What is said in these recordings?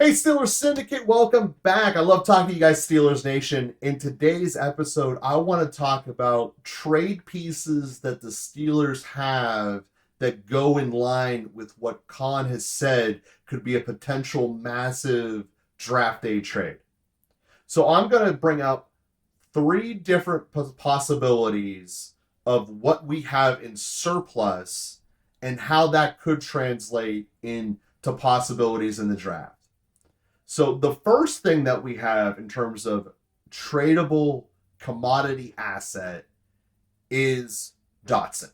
Hey, Steelers Syndicate, welcome back. I love talking to you guys, Steelers Nation. In today's episode, I want to talk about trade pieces that the Steelers have that go in line with what Khan has said could be a potential massive draft day trade. So I'm going to bring up three different possibilities of what we have in surplus and how that could translate into possibilities in the draft. So the first thing that we have in terms of tradable commodity asset is Dotson.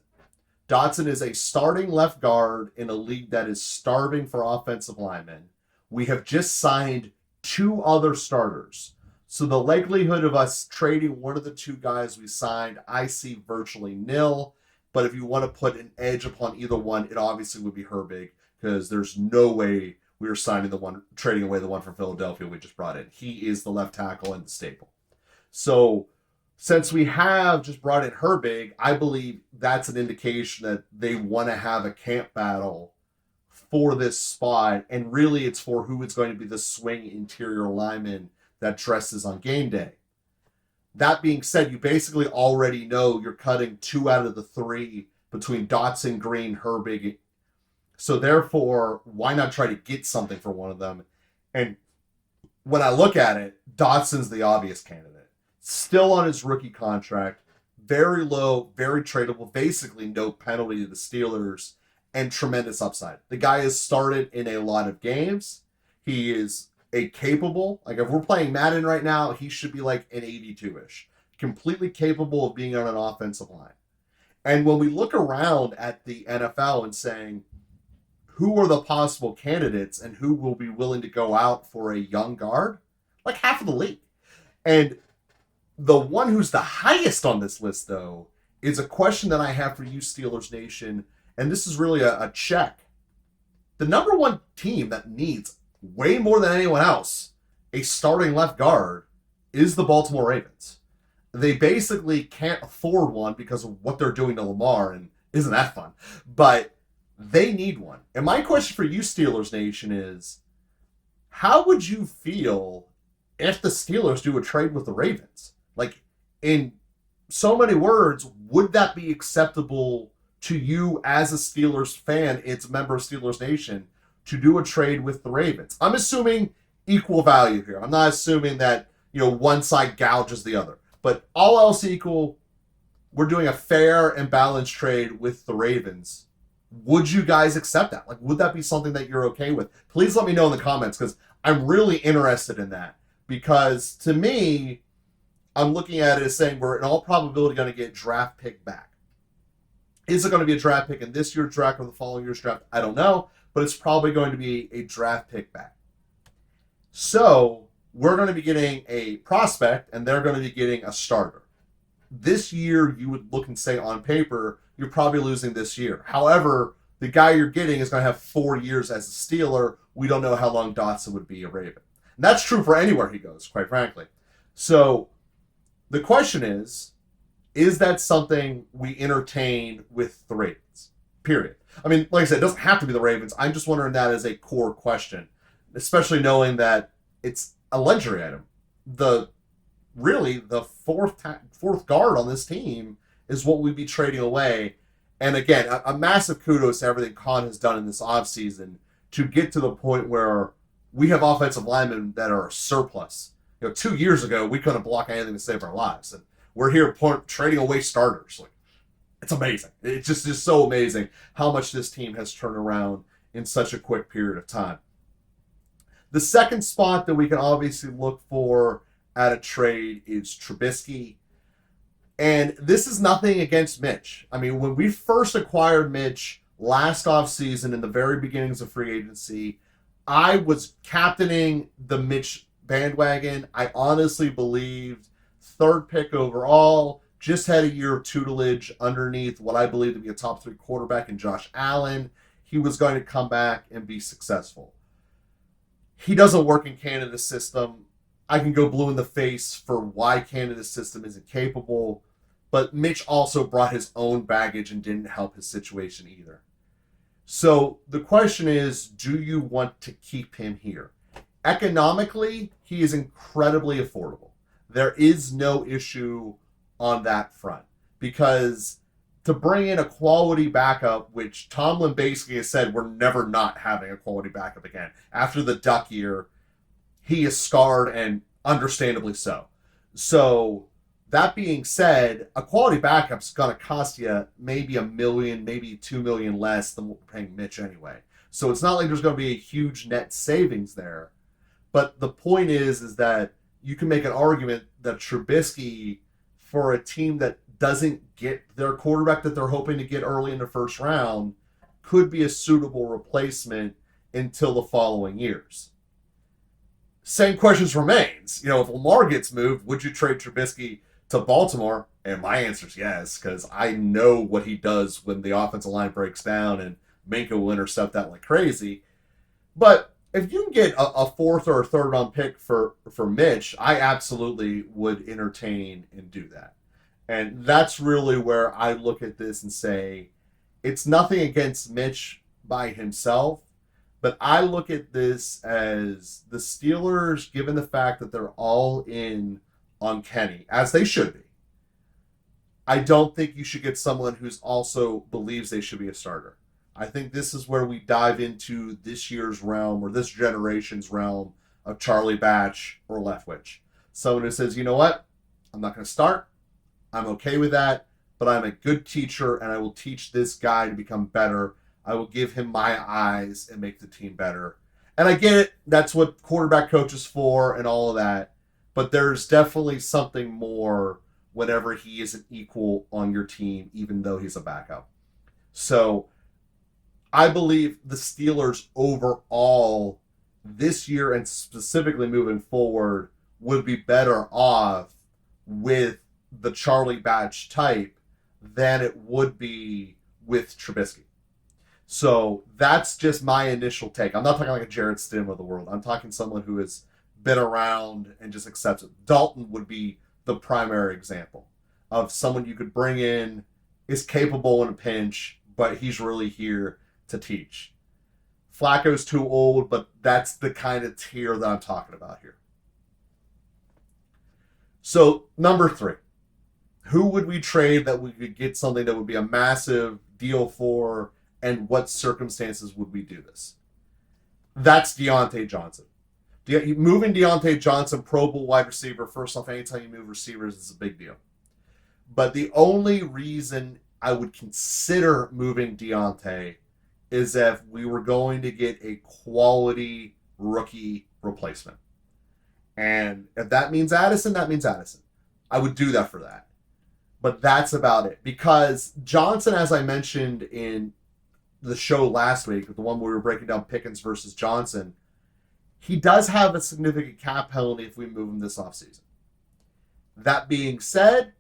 Dotson is a starting left guard in a league that is starving for offensive linemen. We have just signed two other starters. So the likelihood of us trading one of the two guys we signed, I see virtually nil. But if you want to put an edge upon either one, it obviously would be Herbig, because there's no way we were trading away the one from Philadelphia we just brought in. He is the left tackle and the staple. So since we have just brought in Herbig, I believe that's an indication that they want to have a camp battle for this spot. And really it's for who is going to be the swing interior lineman that dresses on game day. That being said, you basically already know you're cutting two out of the three between Dotson, Green, Herbig. So therefore, why not try to get something for one of them? And when I look at it, Dotson's the obvious candidate. Still on his rookie contract, very low, very tradable, basically no penalty to the Steelers, and tremendous upside. The guy has started in a lot of games. He is a capable, like if we're playing Madden right now, he should be like an 82-ish. Completely capable of being on an offensive line. And when we look around at the NFL and saying, who are the possible candidates and who will be willing to go out for a young guard? Like half of the league. And the one who's the highest on this list, though, is a question that I have for you, Steelers Nation. And this is really a check. The number one team that needs way more than anyone else a starting left guard is the Baltimore Ravens. They basically can't afford one because of what they're doing to Lamar, and isn't that fun? But they need one. And my question for you, Steelers Nation, is how would you feel if the Steelers do a trade with the Ravens? Like, in so many words, would that be acceptable to you as a Steelers fan, it's a member of Steelers Nation, to do a trade with the Ravens? I'm assuming equal value here. I'm not assuming that, one side gouges the other. But all else equal, we're doing a fair and balanced trade with the Ravens. Would you guys accept that? Like, would that be something that you're okay with? Please let me know in the comments, because I'm really interested in that. Because to me, I'm looking at it as saying we're in all probability going to get draft pick back. Is it going to be a draft pick in this year's draft or the following year's draft? I don't know, but it's probably going to be a draft pick back. So we're going to be getting a prospect, and they're going to be getting a starter. This year, you would look and say on paper, you're probably losing this year. However, the guy you're getting is going to have 4 years as a Steeler. We don't know how long Dotson would be a Raven. And that's true for anywhere he goes, quite frankly. So the question is that something we entertain with the Ravens? Period. I mean, like I said, it doesn't have to be the Ravens. I'm just wondering that as a core question, especially knowing that it's a luxury item. The fourth guard on this team is what we'd be trading away. And again, a massive kudos to everything Khan has done in this offseason to get to the point where we have offensive linemen that are a surplus. 2 years ago, we couldn't block anything to save our lives. And we're here trading away starters. Like, it's amazing. It's just so amazing how much this team has turned around in such a quick period of time. The second spot that we can obviously look for at a trade is Trubisky. And this is nothing against Mitch. I mean, when we first acquired Mitch last offseason in the very beginnings of free agency, I was captaining the Mitch bandwagon. I honestly believed third pick overall, just had a year of tutelage underneath what I believe to be a top 3 quarterback in Josh Allen. He was going to come back and be successful. He doesn't work in Canada's system. I can go blue in the face for why Canada's system isn't capable, but Mitch also brought his own baggage and didn't help his situation either. So the question is, do you want to keep him here? Economically, he is incredibly affordable. There is no issue on that front because to bring in a quality backup, which Tomlin basically has said we're never not having a quality backup again. After the Duck year, he is scarred, and understandably so. So that being said, a quality backup's going to cost you maybe $1 million, maybe $2 million less than what we're paying Mitch anyway. So it's not like there's going to be a huge net savings there. But the point is that you can make an argument that Trubisky, for a team that doesn't get their quarterback that they're hoping to get early in the first round, could be a suitable replacement until the following years. Same questions remains. If Omar gets moved, would you trade Trubisky to Baltimore? And my answer is yes, because I know what he does when the offensive line breaks down and Minka will intercept that like crazy. But if you can get a fourth or a third round pick for Mitch, I absolutely would entertain and do that. And that's really where I look at this and say, it's nothing against Mitch by himself, but I look at this as the Steelers, given the fact that they're all in on Kenny, as they should be. I don't think you should get someone who's also believes they should be a starter. I think this is where we dive into this year's realm or this generation's realm of Charlie Batch or Leftwich. Someone who says, you know what? I'm not going to start. I'm okay with that, but I'm a good teacher and I will teach this guy to become better. I will give him my eyes and make the team better. And I get it. That's what quarterback coach is for and all of that. But there's definitely something more whenever he is an equal on your team, even though he's a backup. So I believe the Steelers overall this year and specifically moving forward would be better off with the Charlie Batch type than it would be with Trubisky. So that's just my initial take. I'm not talking like a Jared Stim of the world. I'm talking someone who has been around and just accepts it. Dalton would be the primary example of someone you could bring in, is capable in a pinch, but he's really here to teach. Flacco's too old, but that's the kind of tier that I'm talking about here. So, number 3. Who would we trade that we could get something that would be a massive deal for, and what circumstances would we do this? That's Deontay Johnson. Moving Deontay Johnson, Probable wide receiver, first off, anytime you move receivers, is a big deal. But the only reason I would consider moving Deontay is if we were going to get a quality rookie replacement. And if that means Addison, that means Addison. I would do that for that. But that's about it. Because Johnson, as I mentioned in the show last week, the one where we were breaking down Pickens versus Johnson, he does have a significant cap penalty if we move him this offseason. That being said,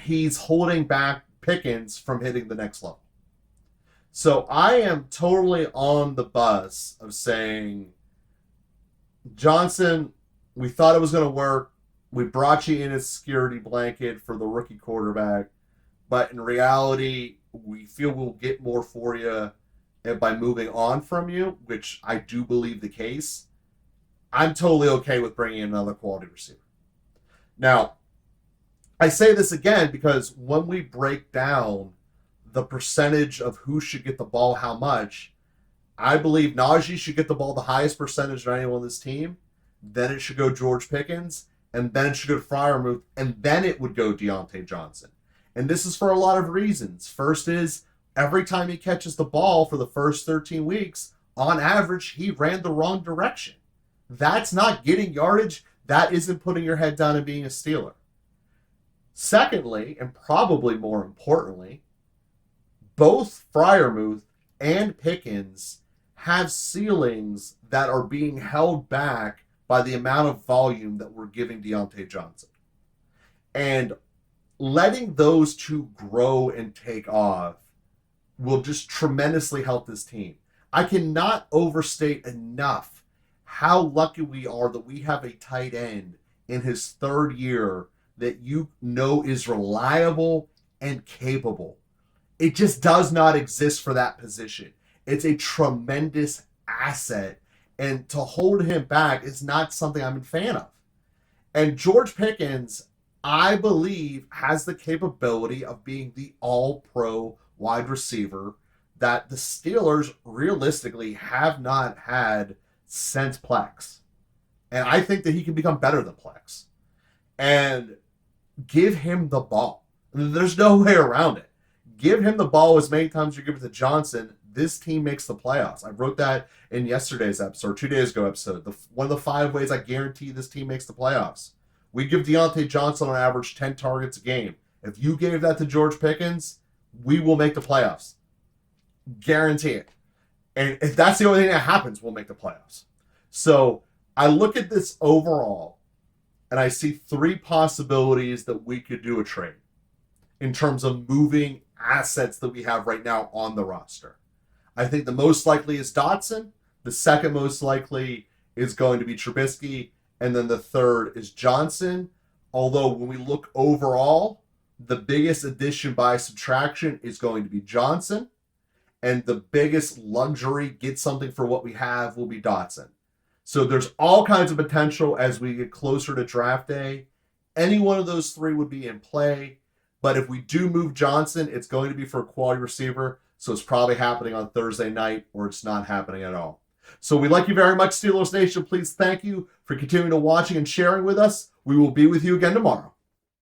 he's holding back Pickens from hitting the next level. So I am totally on the bus of saying, Johnson, we thought it was going to work. We brought you in as security blanket for the rookie quarterback. But in reality, we feel we'll get more for you by moving on from you, which I do believe the case. I'm totally okay with bringing in another quality receiver. Now, I say this again because when we break down the percentage of who should get the ball how much, I believe Najee should get the ball the highest percentage of anyone on this team. Then it should go George Pickens, and then it should go Freiermuth, and then it would go Deontay Johnson. And this is for a lot of reasons. First is, every time he catches the ball for the first 13 weeks, on average, he ran the wrong direction. That's not getting yardage. That isn't putting your head down and being a Steeler. Secondly, and probably more importantly, both Freiermuth and Pickens have ceilings that are being held back by the amount of volume that we're giving Deontay Johnson. And letting those two grow and take off will just tremendously help this team. I cannot overstate enough how lucky we are that we have a tight end in his third year that you know is reliable and capable. It just does not exist for that position. It's a tremendous asset, And to hold him back is not something I'm a fan of. And George Pickens, I believe, has the capability of being the all-pro wide receiver that the Steelers realistically have not had since Plex. And I think that he can become better than Plex. And give him the ball. There's no way around it. Give him the ball as many times as you give it to Johnson. This team makes the playoffs. I wrote that in yesterday's episode, or 2 days ago episode. One of the 5 ways I guarantee this team makes the playoffs. We give Deontay Johnson on average 10 targets a game. If you gave that to George Pickens, we will make the playoffs. Guarantee it. And if that's the only thing that happens, we'll make the playoffs. So I look at this overall, and I see 3 possibilities that we could do a trade in terms of moving assets that we have right now on the roster. I think the most likely is Dotson. The second most likely is going to be Trubisky. And then the third is Johnson. Although when we look overall, the biggest addition by subtraction is going to be Johnson. And the biggest luxury, get something for what we have, will be Dotson. So there's all kinds of potential as we get closer to draft day. Any one of those 3 would be in play. But if we do move Johnson, it's going to be for a quality receiver. So it's probably happening on Thursday night, or it's not happening at all. So we like you very much, Steelers Nation. Please thank you for continuing to watching and sharing with us. We will be with you again tomorrow.